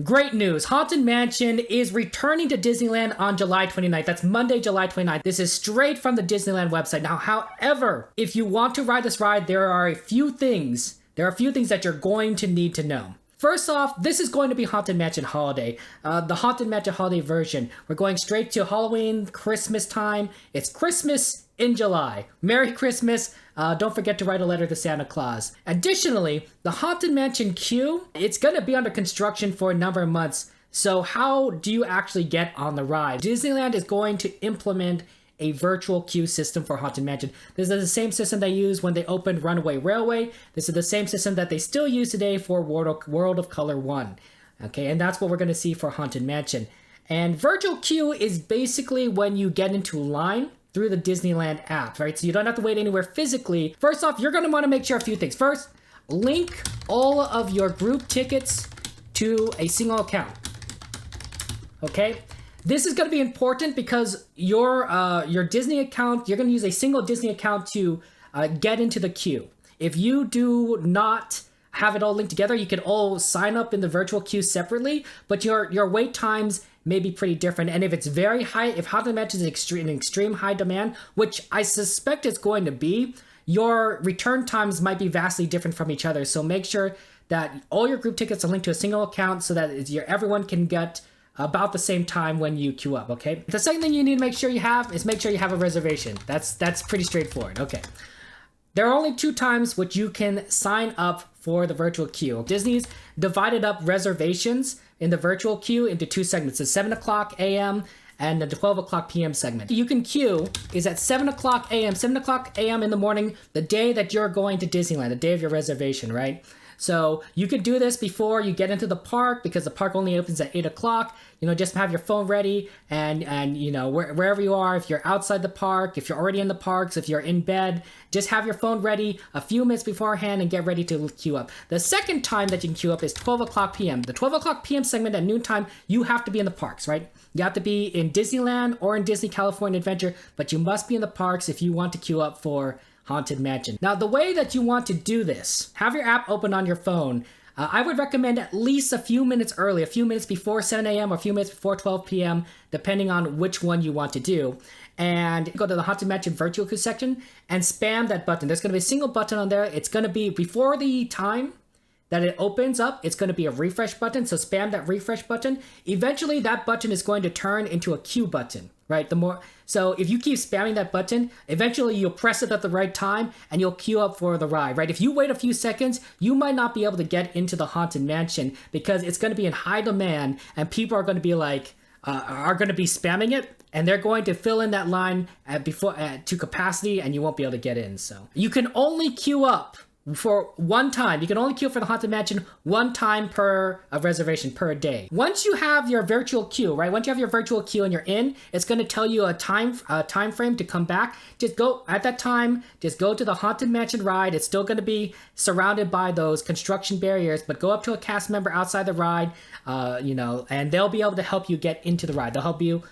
Great news. Haunted Mansion is returning to Disneyland on July 29th. That's Monday, July 29th. This is straight from the Disneyland website. Now, however, if you want to ride this ride, there are a few things that you're going to need to know. First off, this is going to be Haunted Mansion Holiday, the Haunted Mansion Holiday version. We're going straight to Halloween, Christmas time. It's Christmas in July. Merry Christmas. Don't forget to write a letter to Santa Claus. Additionally, the Haunted Mansion queue, it's going to be under construction for a number of months. So how do you actually get on the ride? Disneyland is going to implement a virtual queue system for Haunted Mansion. This is the same system they used when they opened Runaway Railway. This is the same system that they still use today for World of Color 1. Okay, and that's what we're going to see for Haunted Mansion. And virtual queue is basically when you get into line through the Disneyland app, right? So you don't have to wait anywhere physically. First off, you're going to want to make sure a few things. First, link all of your group tickets to a single account. Okay? This is going to be important because your Disney account, you're going to use a single Disney account to get into the queue. If you do not have it all linked together, you can all sign up in the virtual queue separately, but your wait times may be pretty different. And if it's very high, if Haunted Mansion is in extreme high demand, which I suspect it's going to be, your return times might be vastly different from each other. So make sure that all your group tickets are linked to a single account so that everyone can get about the same time when you queue up, okay? The second thing you need to make sure you have a reservation. That's pretty straightforward, okay. There are only 2 times which you can sign up for the virtual queue. Disney's divided up reservations in the virtual queue into 2 segments, the 7 o'clock a.m. and the 12 o'clock p.m. segment. You can queue is at 7 o'clock a.m. in the morning, the day that you're going to Disneyland, the day of your reservation, right? So you could do this before you get into the park because the park only opens at 8 o'clock. You know, just have your phone ready and you know, wherever you are, if you're outside the park, if you're already in the parks, if you're in bed, just have your phone ready a few minutes beforehand and get ready to queue up. The second time that you can queue up is 12 o'clock p.m. The 12 o'clock p.m. segment at noontime, you have to be in the parks, right? You have to be in Disneyland or in Disney California Adventure, but you must be in the parks if you want to queue up for Haunted Mansion. Now, the way that you want to do this, have your app open on your phone. I would recommend at least a few minutes early, a few minutes before 7 a.m. or a few minutes before 12 p.m., depending on which one you want to do. And go to the Haunted Mansion virtual queue section and spam that button. There's going to be a single button on there. It's going to be before the time that it opens up, it's going to be a refresh button. So spam that refresh button. Eventually, that button is going to turn into a queue button, right? So if you keep spamming that button, eventually you'll press it at the right time and you'll queue up for the ride, right? If you wait a few seconds, you might not be able to get into the Haunted Mansion because it's going to be in high demand and people are going to be spamming it and they're going to fill in that line to capacity and you won't be able to get in. So you can only queue up for one time. You can only queue for the Haunted Mansion one time per reservation per day. Once you have your virtual queue, right? Once you have your virtual queue and you're in, it's going to tell you a time frame to come back. Just go at that time. Just go to the Haunted Mansion ride. It's still going to be surrounded by those construction barriers, but go up to a cast member outside the ride, and they'll be able to help you get into the ride. They'll help you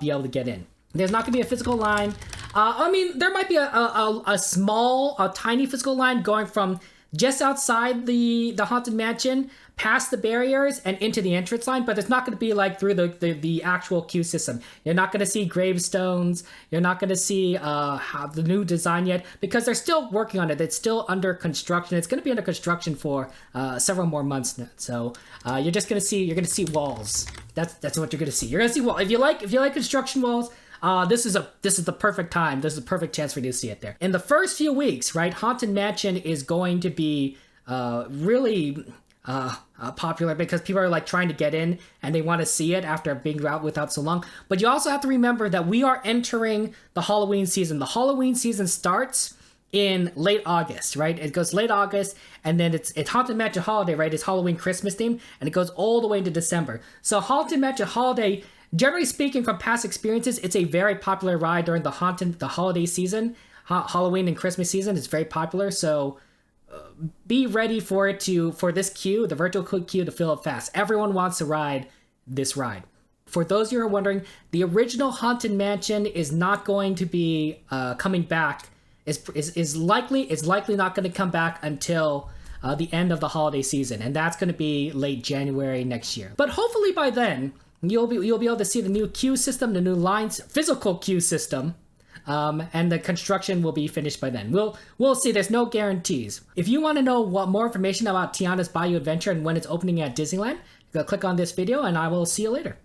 be able to get in. There's not going to be a physical line. There might be a tiny physical line going from just outside the Haunted Mansion, past the barriers, and into the entrance line, but it's not going to be like through the actual queue system. You're not going to see gravestones. You're not going to see the new design yet because they're still working on it. It's still under construction. It's going to be under construction for several more months now. So you're going to see walls. That's what you're going to see. You're going to see walls. If you like construction walls, this is the perfect time. This is a perfect chance for you to see it there. In the first few weeks, right, Haunted Mansion is going to be really popular because people are like trying to get in and they want to see it after being out without so long. But you also have to remember that we are entering the Halloween season. The Halloween season starts in late August, right? It goes late August, and then it's Haunted Mansion Holiday, right? It's Halloween Christmas theme, and it goes all the way into December. So Haunted Mansion Holiday, generally speaking, from past experiences, it's a very popular ride during the holiday season. Halloween and Christmas season is very popular, so be ready for this queue, the virtual queue, to fill up fast. Everyone wants to ride this ride. For those of you who are wondering, the original Haunted Mansion is not going to be coming back. Is likely not going to come back until the end of the holiday season, and that's going to be late January next year. But hopefully by then, you'll be able to see the new queue system, the new lines, physical queue system, and the construction will be finished by then. We'll see. There's no guarantees. If you want to know more information about Tiana's Bayou Adventure and when it's opening at Disneyland, go click on this video, and I will see you later.